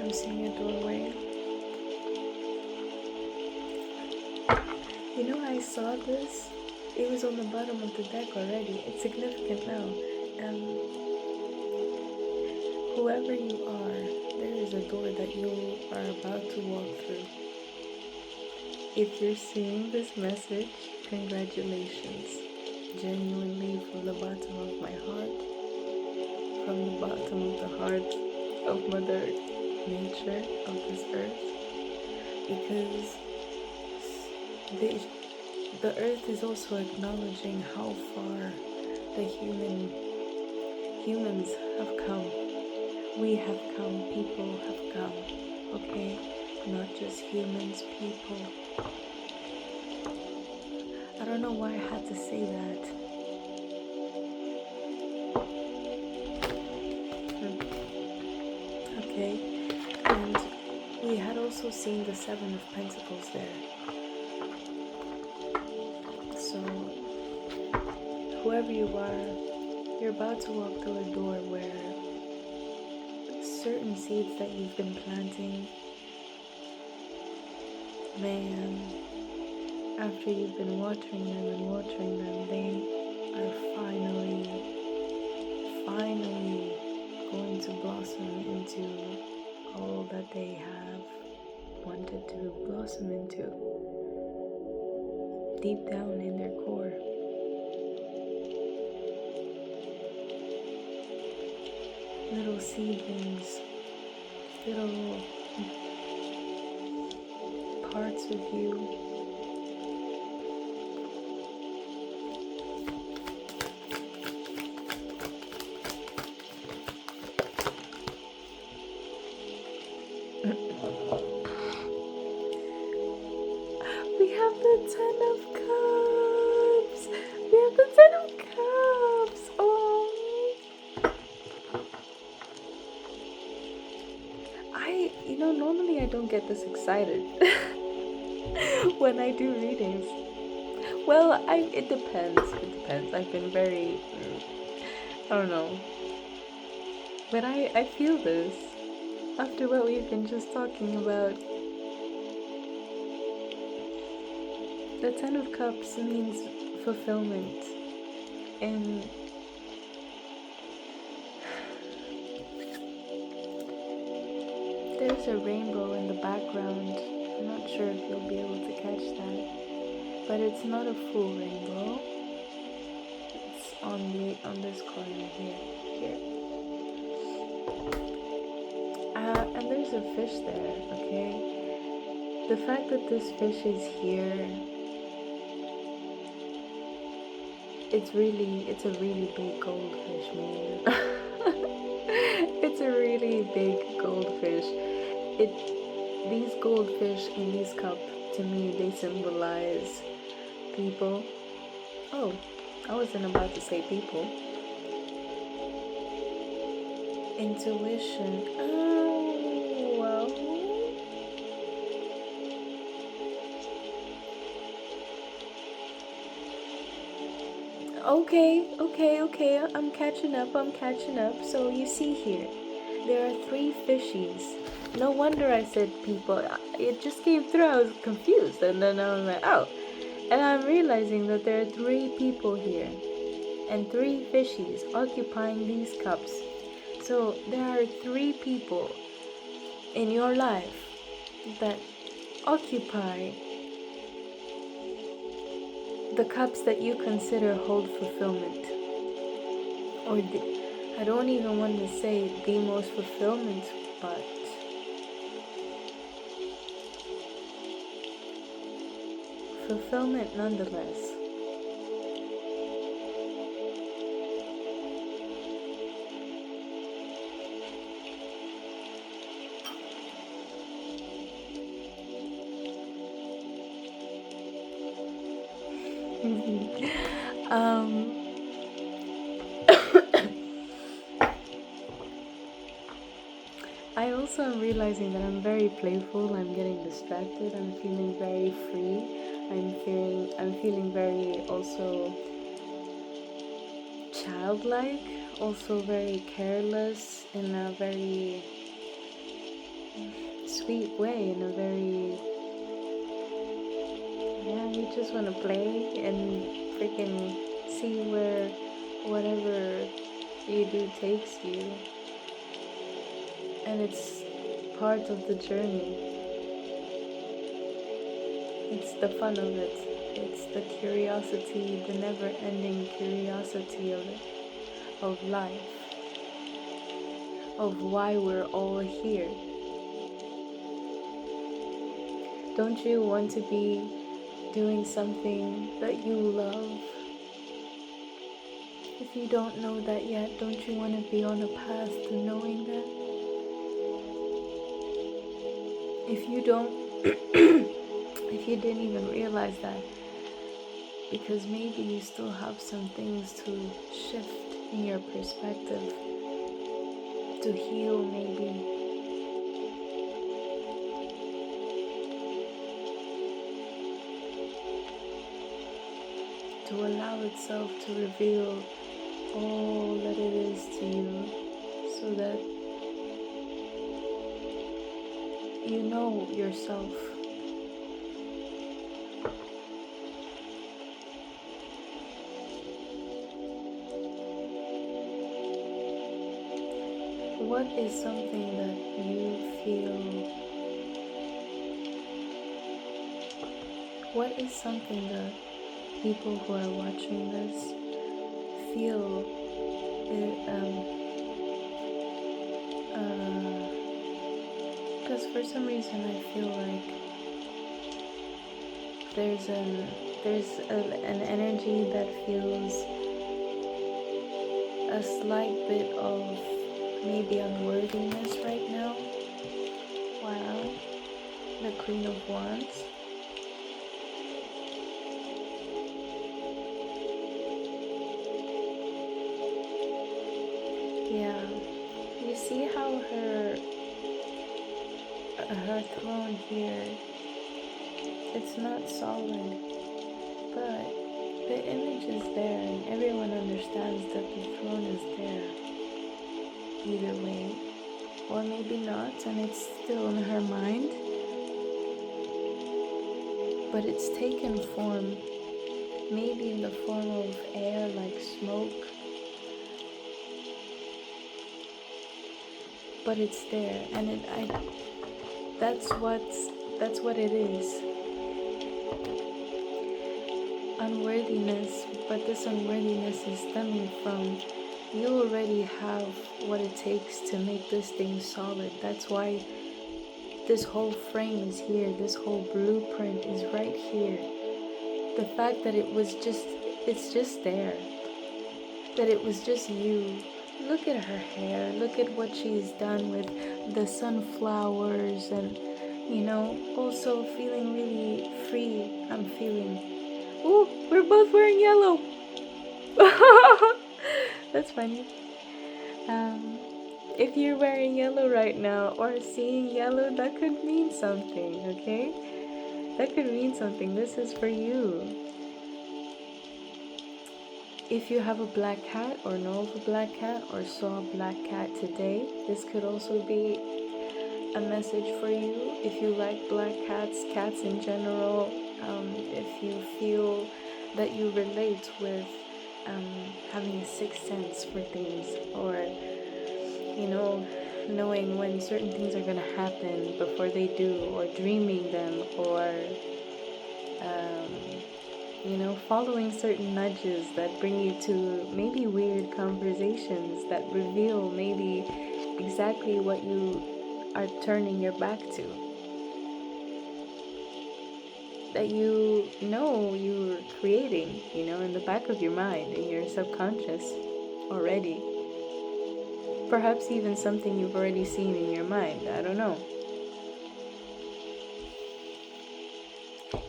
I'm seeing a doorway. You know, I saw this. It was on the bottom of the deck already. It's significant now. Whoever you are, there is a door that you are about to walk through. If you're seeing this message, congratulations. Genuinely, from the bottom of my heart, from the bottom of the heart of Mother Nature, of this earth, because the earth is also acknowledging how far the humans have come. We have come, people have come, okay? Not just humans, people. I don't know why I had to say that. Okay, and we had also seen the Seven of Pentacles there. So, whoever you are, you're about to walk through a door where certain seeds that you've been planting, man, after you've been watering them, they are finally going to blossom into all that they have wanted to blossom into deep down in their core. Little seedlings, little parts of you we have the Ten of Cups. We have the Ten of Cups. Oh, normally I don't get this excited when I do readings. Well, it depends. I've been very, I don't know. But I feel this after what we've been just talking about. The Ten of Cups means fulfillment, and there's a rainbow in the background. I'm not sure if you'll be able to catch that, but it's not a full rainbow. It's on this corner here. And there's a fish there. Okay, the fact that this fish is here, it's a really big goldfish, man. It's a really big goldfish. These goldfish in these cups, to me, they symbolize people. Oh, I wasn't about to say people. Intuition. Oh, well. Okay. I'm catching up. So you see here, there are 3 fishies. No wonder I said people. It just came through. I was confused, and then I was like, oh. And I'm realizing that there are 3 people here, and 3 fishies occupying these cups. So there are 3 people in your life that occupy the cups that you consider hold fulfillment, or I don't even want to say the most fulfillment, but fulfillment nonetheless. I also am realizing that I'm very playful. I'm getting distracted. I'm feeling very free. I'm feeling very also childlike, also very careless, in a very sweet way, in a very, yeah, you just want to play and freaking see where whatever you do takes you. And it's part of the journey. It's the fun of it. It's the curiosity, the never-ending curiosity of life, of why we're all here. Don't you want to be doing something that you love? If you don't know that yet, don't you want to be on a path to knowing that? If you don't, if you didn't even realize that, because maybe you still have some things to shift in your perspective, to heal maybe. To allow itself to reveal all that it is to you, so that you know yourself. What is something that you feel? What is something that people who are watching this feel? Because for some reason I feel like there's an energy that feels a slight bit of maybe unworthiness right now. Wow, the Queen of Wands. Yeah, you see how her throne here, it's not solid, but the image is there and everyone understands that the throne is there either way, or maybe not, and it's still in her mind, but it's taken form, maybe in the form of air, like smoke, but it's there, and that's what it is. Unworthiness, but this unworthiness is stemming from you already have what it takes to make this thing solid. That's why this whole frame is here, this whole blueprint is right here. The fact that it's just there, that it was just you. Look at her hair, look at what she's done with the sunflowers, and also feeling really free. I'm feeling, ooh, we're both wearing yellow. That's funny. If you're wearing yellow right now or seeing yellow, that could mean something, okay? That could mean something. This is for you. If you have a black cat or know of a black cat or saw a black cat today, this could also be a message for you. If you like black cats, cats in general, if you feel that you relate with having a sixth sense for things, or knowing when certain things are going to happen before they do, or dreaming them, or following certain nudges that bring you to maybe weird conversations that reveal maybe exactly what you are turning your back to, that you're creating, in the back of your mind, in your subconscious already. Perhaps even something you've already seen in your mind, I don't know.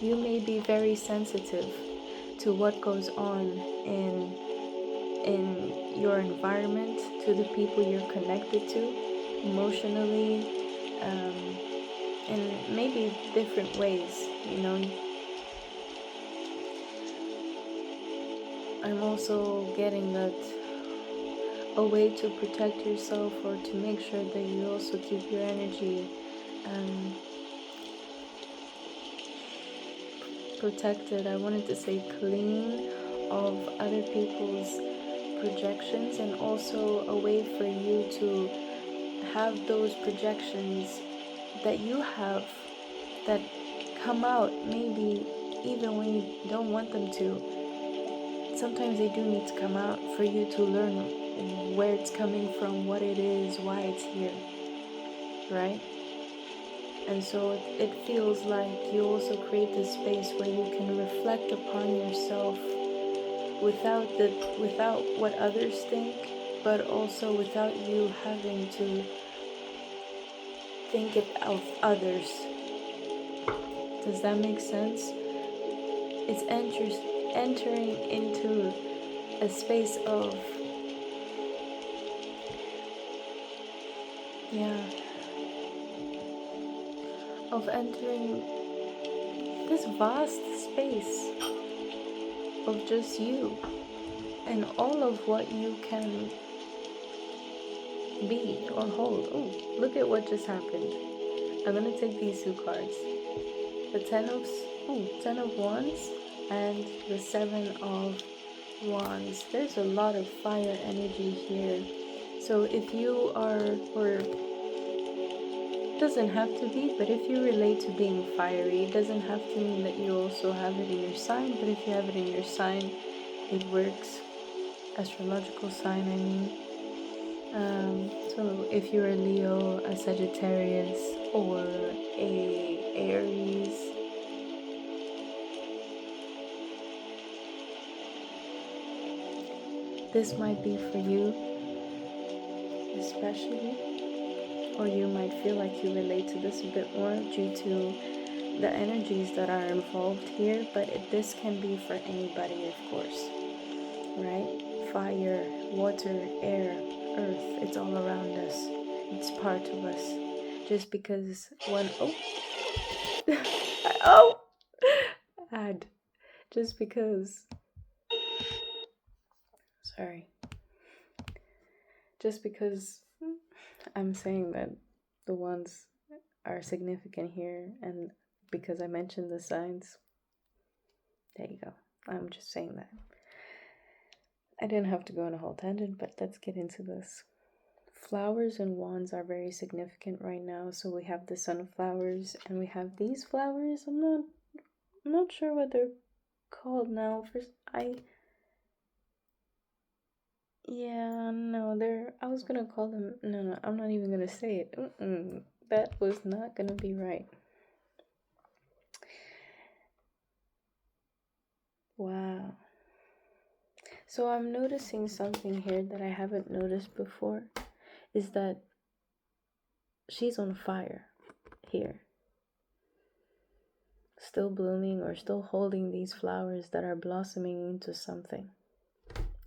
You may be very sensitive to what goes on in your environment, to the people you're connected to emotionally, in maybe different ways, I'm also getting that a way to protect yourself, or to make sure that you also keep your energy um, protected, I wanted to say clean, of other people's projections, and also a way for you to have those projections that you have that come out maybe even when you don't want them to. Sometimes they do need to come out for you to learn where it's coming from, what it is, why it's here, right? And so it feels like you also create this space where you can reflect upon yourself without what others think, but also without you having to think it of others. Does that make sense? It's entering into a space of, yeah, of entering this vast space of just you and all of what you can be or hold. Oh, look at what just happened. I'm gonna take these two cards. The Ten of Wands and the Seven of Wands. There's a lot of fire energy here. So if you are, or doesn't have to be, but if you relate to being fiery, it doesn't have to mean that you also have it in your sign, but if you have it in your sign, it works. Astrological sign, I mean. So if you're a Leo, a Sagittarius, or a Aries, this might be for you, especially, or you might feel like you relate to this a bit more due to the energies that are involved here, but this can be for anybody, of course, right? Fire, water, air, earth, it's all around us. It's part of us. Just because oh, add. Just because, sorry. Just because I'm saying that the ones are significant here, and because I mentioned the signs, there you go. I'm just saying that. I didn't have to go on a whole tangent, but let's get into this. Flowers and wands are very significant right now. So we have the sunflowers and we have these flowers. I'm not sure what they're called now. I was gonna call them, no, I'm not even gonna say it. That was not gonna be right. Wow. So I'm noticing something here that I haven't noticed before, is that she's on fire here. Still blooming or still holding these flowers that are blossoming into something.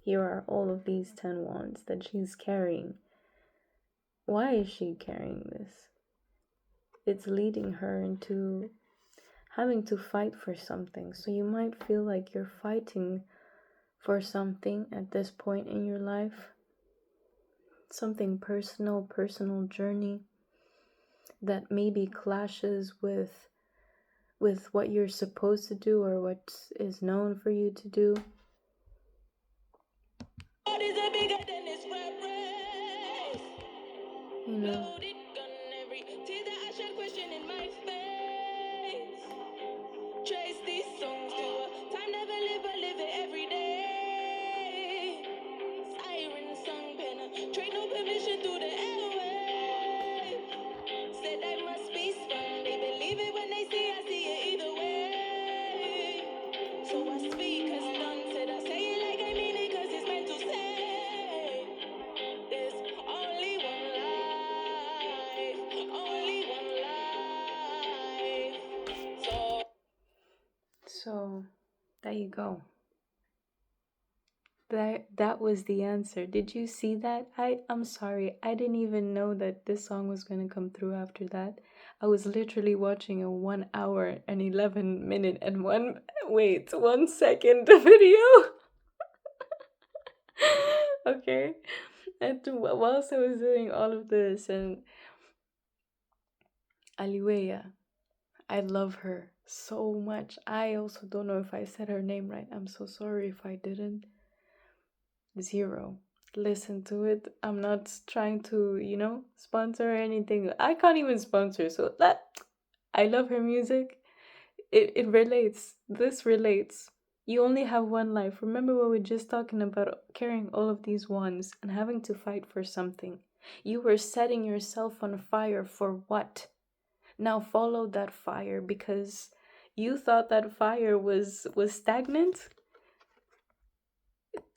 Here are all of these 10 wands that she's carrying. Why is she carrying this? It's leading her into having to fight for something. So you might feel like you're fighting for something at this point in your life. Something personal journey that maybe clashes with what you're supposed to do or what is known for you to do. You know, trace these songs to a time never live, but live it every day. Siren song penetrate, no permission through the airway. Said I must be sprung, they believe it when they see I see it either way. So I speak as done, said I say it like I mean it cause it's meant to say. There's only one life, only one life. So there you go. That was the answer. Did you see that? I'm sorry. I didn't even know that this song was going to come through after that. I was literally watching a 1 hour and 11 minute and 1 second video. Okay. And whilst I was doing all of this, and Aliwea. I love her so much. I also don't know if I said her name right. I'm so sorry if I didn't. Zero. Listen to it. I'm not trying to, sponsor or anything. I can't even sponsor, so that I love her music. It relates. This relates. You only have one life. Remember what we were just talking about carrying all of these wands and having to fight for something. You were setting yourself on fire for what? Now follow that fire because you thought that fire was stagnant.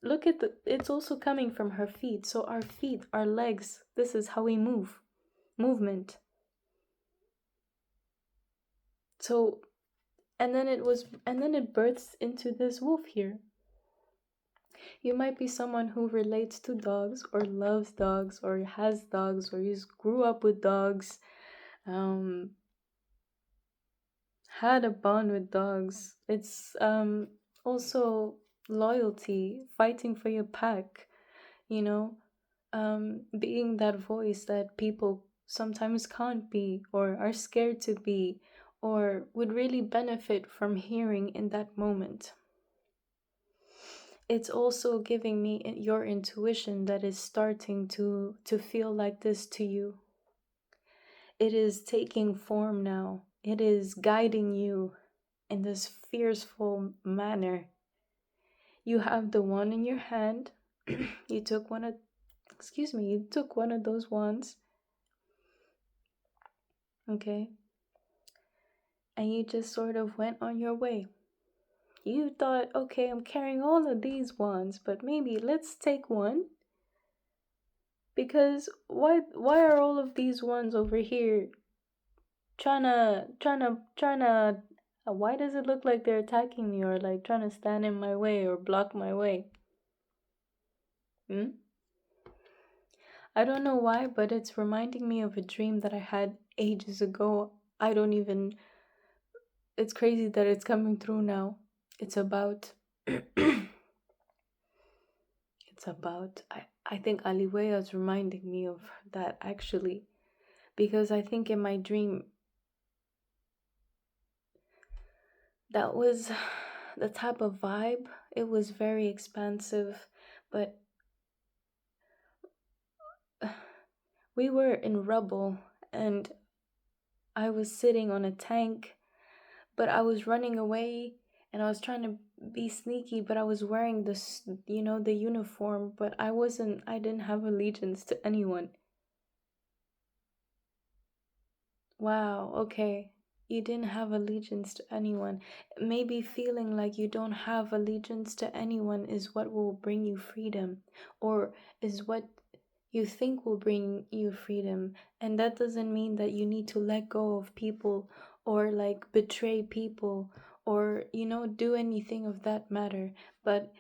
Look at it's also coming from her feet. So our feet, our legs, this is how we move. Movement. So and then it births into this wolf here. You might be someone who relates to dogs or loves dogs or has dogs or you grew up with dogs, had a bond with dogs. It's also loyalty, fighting for your pack, you know, being that voice that people sometimes can't be or are scared to be or would really benefit from hearing in that moment. It's also giving me your intuition that is starting to feel like this to you. It is taking form now. It is guiding you in this fearful manner. You have the wand in your hand. You took one of those wands. Okay. And you just sort of went on your way. You thought, okay, I'm carrying all of these wands, but maybe let's take one. Because why are all of these ones over here trying to why does it look like they're attacking me or like trying to stand in my way or block my way? I don't know why, but it's reminding me of a dream that I had ages ago. It's crazy that it's coming through now. It's about I think Aliwea is reminding me of that actually. Because I think in my dream that was the type of vibe. It was very expansive, but we were in rubble and I was sitting on a tank, but I was running away and I was trying to be sneaky, but I was wearing this, the uniform, but I didn't have allegiance to anyone. Wow, okay. You didn't have allegiance to anyone. Maybe feeling like you don't have allegiance to anyone is what will bring you freedom, or is what you think will bring you freedom. And that doesn't mean that you need to let go of people or like betray people or, do anything of that matter. But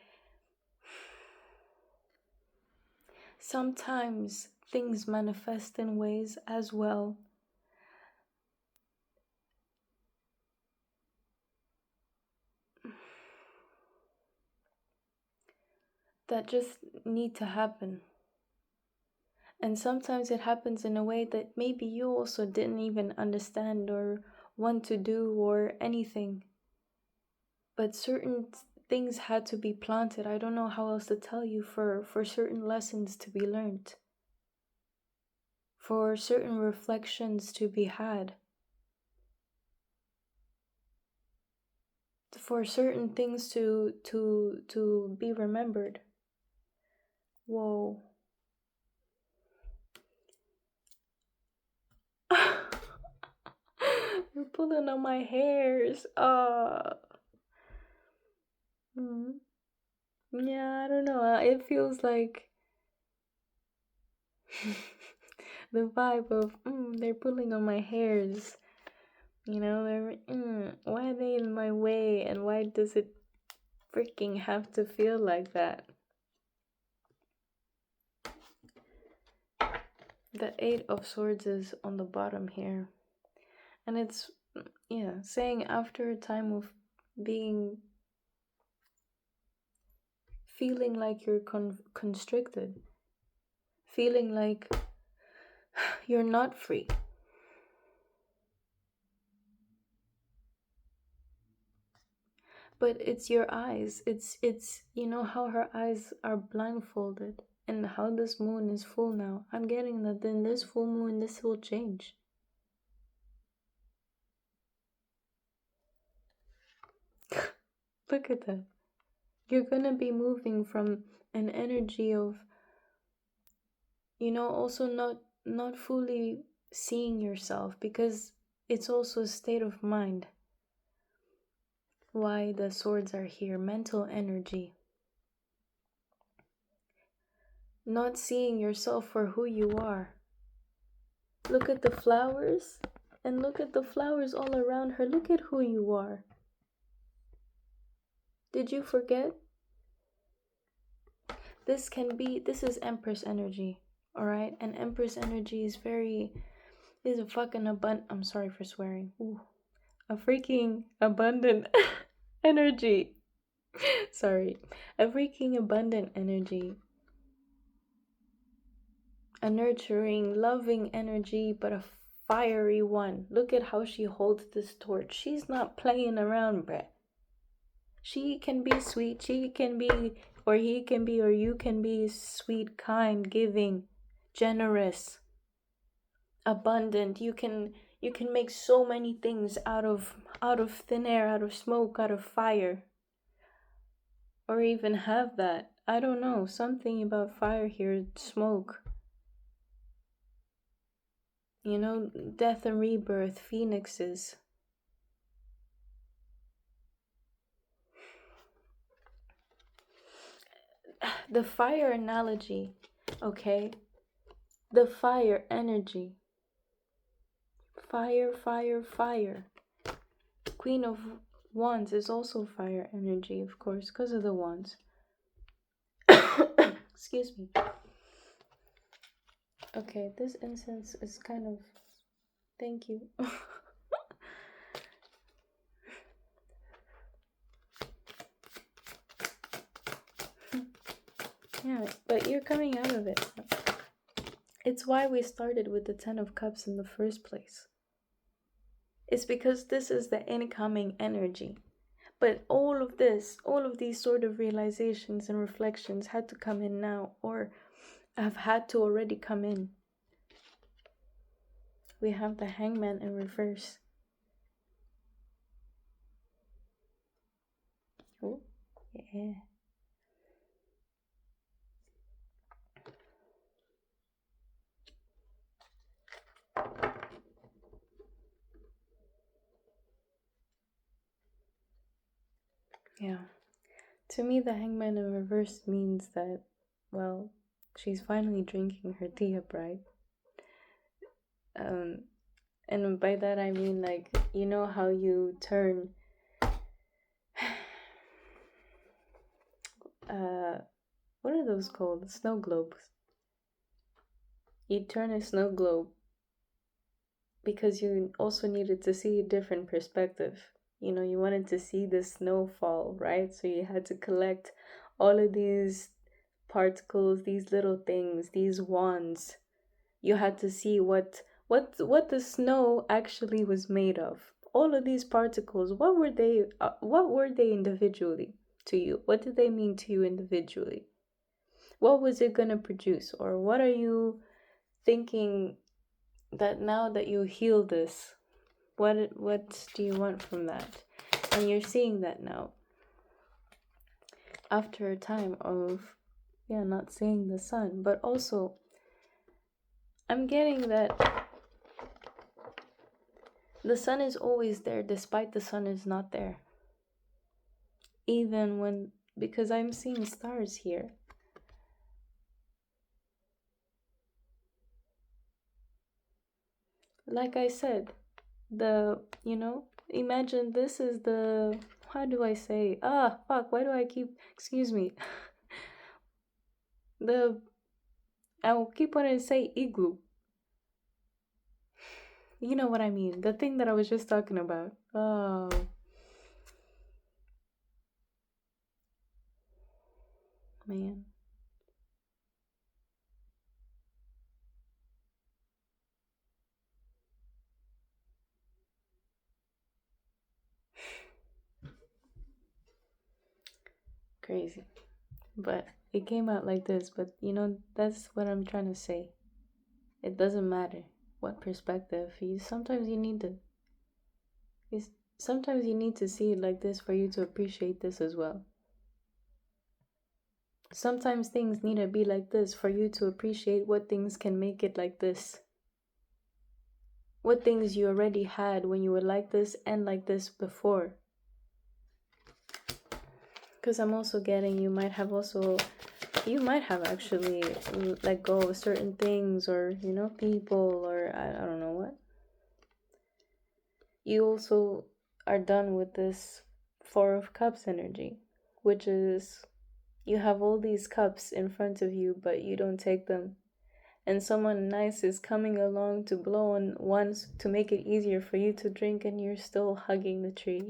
sometimes things manifest in ways as well that just need to happen. And sometimes it happens in a way that maybe you also didn't even understand or want to do or anything. But certain things had to be planted. I don't know how else to tell you for certain lessons to be learned. For certain reflections to be had. For certain things to be remembered. Whoa. You're pulling on my hairs. Yeah, I don't know. It feels like the vibe of they're pulling on my hairs. They're why are they in my way and why does it freaking have to feel like that? The 8 of Swords is on the bottom here. And it's saying after a time of feeling like you're constricted, feeling like you're not free. But it's your eyes. It's you know how her eyes are blindfolded and how this moon is full now. I'm getting that then this full moon this will change. Look at that. You're gonna be moving from an energy of, also not fully seeing yourself, because it's also a state of mind. Why the swords are here, mental energy. Not seeing yourself for who you are. Look at the flowers, and look at the flowers all around her. Look at who you are. Did you forget? This is Empress energy, alright? And Empress energy is a fucking abundant, I'm sorry for swearing. Ooh. A freaking abundant energy. Sorry. A freaking abundant energy. A nurturing, loving energy, but a fiery one. Look at how she holds this torch. She's not playing around, bruh. She can be sweet, she can be, or he can be, or you can be sweet, kind, giving, generous, abundant. You can make so many things out of thin air, out of smoke, out of fire. Or even have that. I don't know, something about fire here, smoke. Death and rebirth, phoenixes. The fire analogy, okay? The fire energy. Fire, fire, fire. Queen of Wands is also fire energy, of course, because of the wands. Excuse me. Okay, this incense is kind of... Thank you. Yeah, but you're coming out of it. It's why we started with the 10 of Cups in the first place. It's because this is the incoming energy. But all of these sort of realizations and reflections had to come in now, or have had to already come in. We have the Hangman in reverse. Oh, yeah. Yeah. To me, the Hangman in reverse means that, well, she's finally drinking her tea upright. And by that I mean, like, you know how you turn what are those called? Snow globes. You turn a snow globe because you also needed to see a different perspective. You wanted to see the snowfall, right? So you had to collect all of these particles, these little things, these wands. You had to see what the snow actually was made of. All of these particles, what were they individually to you? What did they mean to you individually? What was it going to produce? Or what are you thinking that now that you heal this, what do you want from that? And you're seeing that now. After a time of, not seeing the sun. But also, I'm getting that the sun is always there despite the sun is not there. Even when, because I'm seeing stars here. Like I said, imagine this is the, how do I say? Why do I keep, excuse me. I'll keep wanting to say igloo. You know what I mean. The thing that I was just talking about. Oh. Man. Crazy. But it came out like this. But that's what I'm trying to say. It doesn't matter what perspective. Sometimes you need to. Sometimes you need to see it like this for you to appreciate this as well. Sometimes things need to be like this for you to appreciate what things can make it like this. What things you already had when you were like this and like this before. Because I'm also getting you might have actually let go of certain things, or people, or I don't know what. You also are done with this Four of Cups energy, which is you have all these cups in front of you, but you don't take them. And someone nice is coming along to blow on once to make it easier for you to drink, and you're still hugging the tree.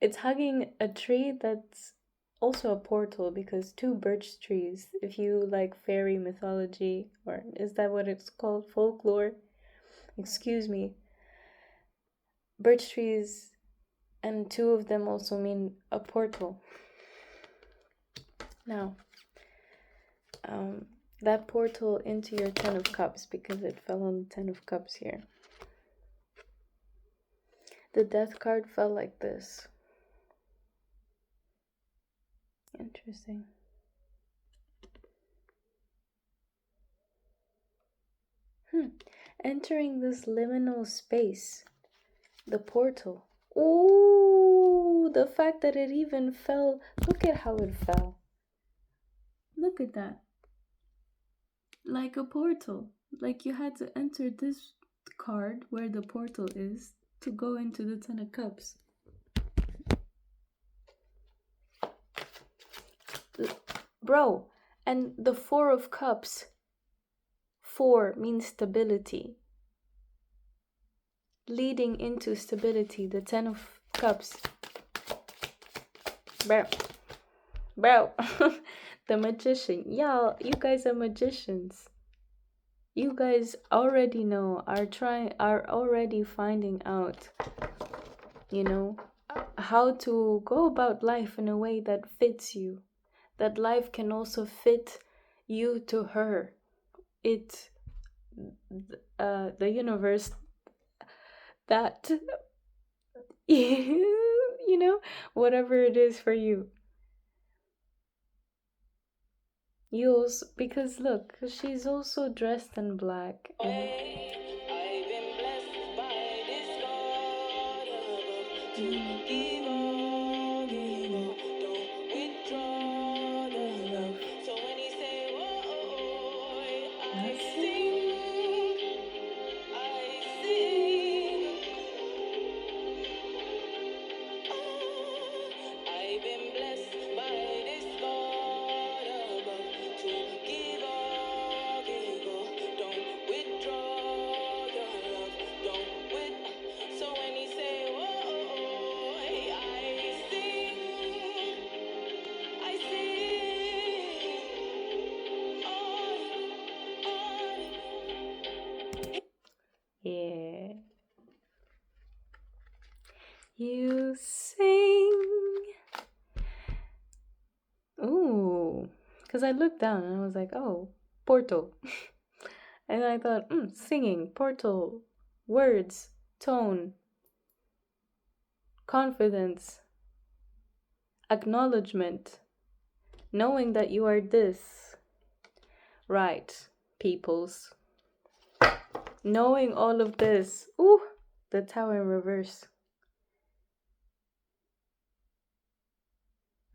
It's hugging a tree that's also a portal, because two birch trees, if you like fairy mythology, or is that what it's called? Folklore? Excuse me. Birch trees, and two of them also mean a portal. Now, that portal into your Ten of Cups, because it fell on the Ten of Cups here. The Death card fell like this. Interesting. Entering this liminal space, the portal. Ooh, the fact that it even fell. Look at how it fell. Look at that. Like a portal. Like you had to enter this card where the portal is to go into the Ten of Cups. Bro, and the Four of Cups. 4 means stability. Leading into stability, the Ten of Cups. Bro. The Magician. Y'all, you guys are magicians. You guys already know, are already finding out, how to go about life in a way that fits you. That life can also fit you to her. The universe, that, whatever it is for you. You also, because look, she's also dressed in black. And yeah. You sing. Ooh. Because I looked down and I was like, oh, portal. And I thought, singing, portal, words, tone, confidence, acknowledgement, knowing that you are this. Right, peoples. Knowing all of this. Ooh, the Tower in reverse.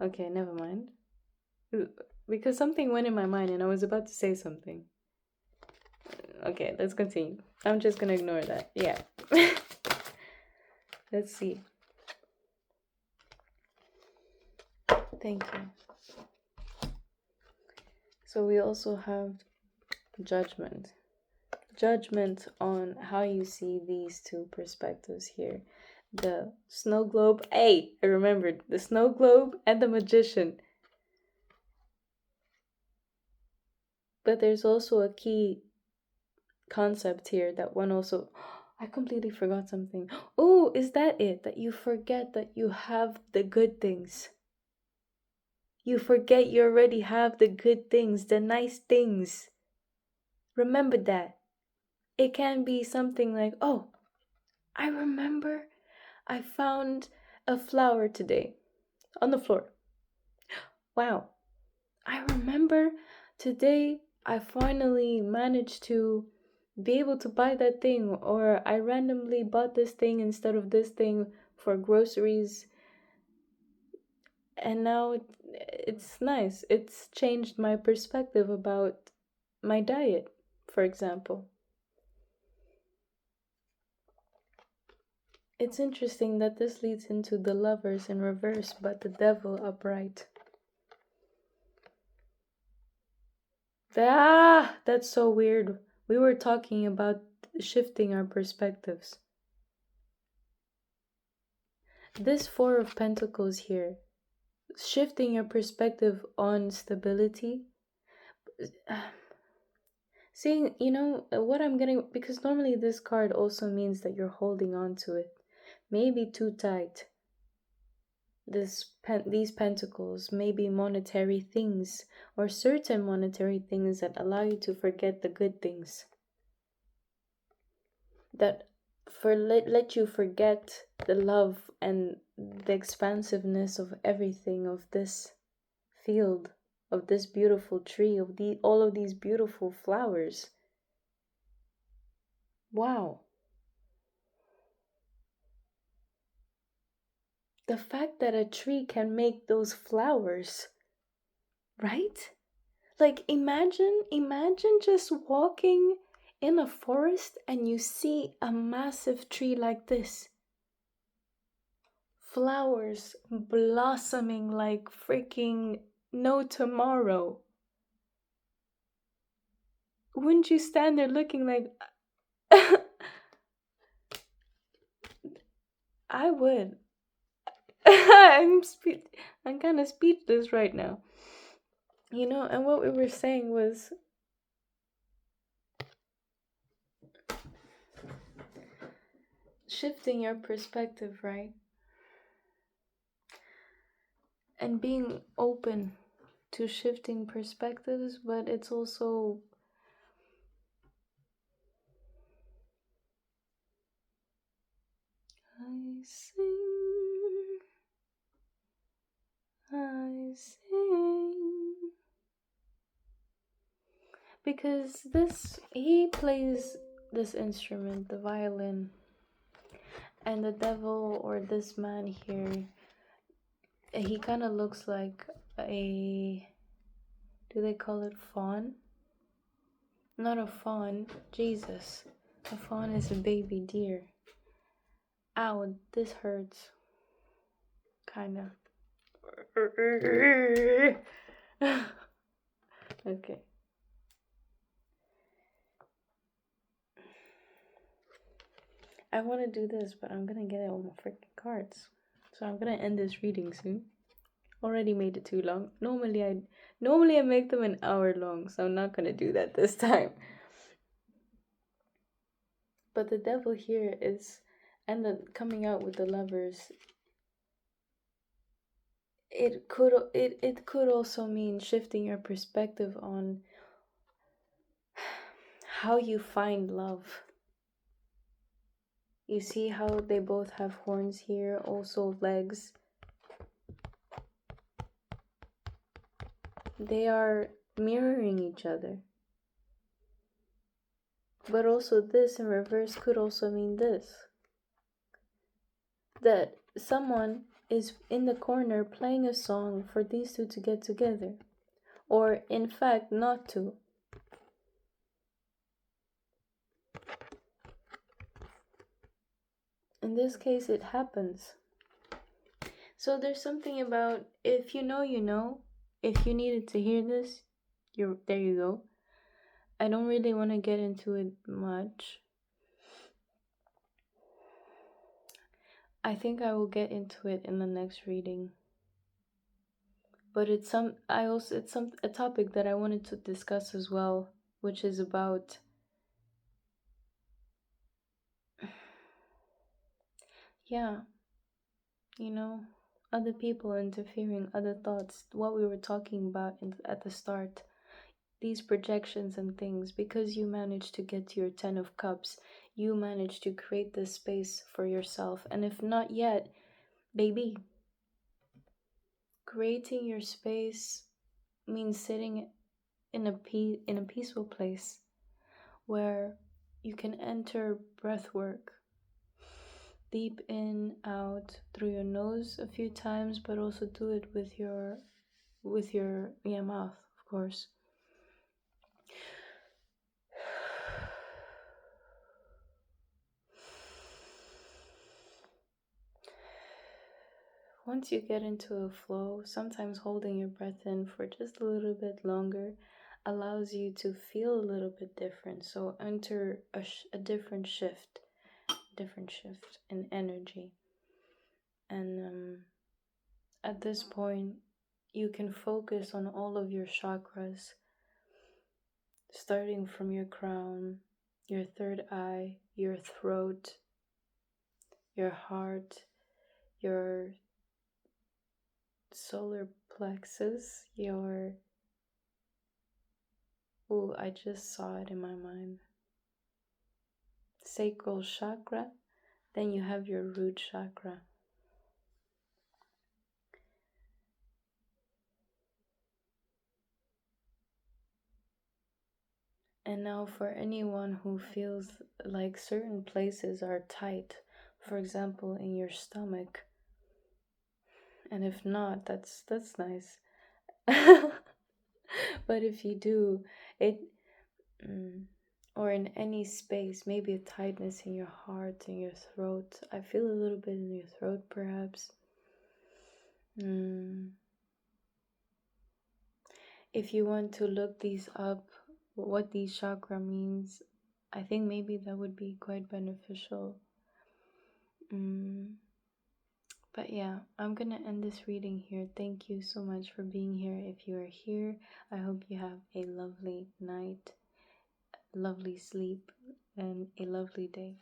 Okay, never mind. Because something went in my mind and I was about to say something. Okay, let's continue. I'm just gonna ignore that. Yeah. Let's see. Thank you. So we also have judgment. Judgment on how you see these two perspectives here. The snow globe. Hey, I remembered. The snow globe and the magician. But there's also a key concept here that one also... I completely forgot something. Oh, is that it? That you forget that you have the good things. You forget you already have the good things, the nice things. Remember that. It can be something like, oh, I remember I found a flower today on the floor. Wow. I remember today I finally managed to be able to buy that thing, or I randomly bought this thing instead of this thing for groceries, and now it's nice. It's changed my perspective about my diet, for example. It's interesting that this leads into the lovers in reverse, but the devil upright. That's so weird. We were talking about shifting our perspectives. This Four of Pentacles here, shifting your perspective on stability. Seeing, what I'm getting, because normally this card also means that you're holding on to it. Maybe too tight. These pentacles, maybe monetary things, or certain monetary things that allow you to forget the good things. That let you forget the love and the expansiveness of everything, of this field, of this beautiful tree, of all of these beautiful flowers. Wow. The fact that a tree can make those flowers, right? Like imagine just walking in a forest and you see a massive tree like this. Flowers blossoming like freaking no tomorrow. Wouldn't you stand there looking like I would. I'm kind of speechless right now. And what we were saying was shifting your perspective, right? And being open to shifting perspectives, but it's also I sing because he plays this instrument, the violin, and the devil, or this man here, he kind of looks like do they call it fawn? Not a fawn, Jesus. A fawn is a baby deer. Ow, this hurts. Kinda. Okay. I want to do this, but I'm gonna get it on my freaking cards. So I'm gonna end this reading soon. Already made it too long. Normally I make them an hour long, so I'm not gonna do that this time. But the devil here is, and then coming out with the lovers. It could also mean shifting your perspective on how you find love. You see how they both have horns here, also legs. They are mirroring each other. But also this in reverse could also mean this. That someone is in the corner playing a song for these two to get together. Or in fact not to. In this case it happens. So there's something about, if you know, you know. If you needed to hear this, there you go. I don't really want to get into it much. I think I will get into it in the next reading. But it's a topic that I wanted to discuss as well, which is about yeah, you know, other people interfering, other thoughts, what we were talking about at the start, these projections and things, because you managed to get to your 10 of cups, you managed to create this space for yourself. And if not yet, baby, creating your space means sitting in a peaceful place where you can enter breath work, deep in, out through your nose a few times, but also do it with your mouth, of course. Once you get into a flow, sometimes holding your breath in for just a little bit longer allows you to feel a little bit different. So enter a different shift in energy. And at this point, you can focus on all of your chakras, starting from your crown, your third eye, your throat, your heart, your solar plexus, your... Oh, I just saw it in my mind. Sacral chakra. Then you have your root chakra. And now for anyone who feels like certain places are tight, for example, in your stomach, and if not, that's nice. But if you do, it or in any space, maybe a tightness in your heart, in your throat. I feel a little bit in your throat, perhaps. If you want to look these up, what these chakra means, I think maybe that would be quite beneficial. But yeah, I'm gonna end this reading here. Thank you so much for being here. If you are here, I hope you have a lovely night, lovely sleep, and a lovely day.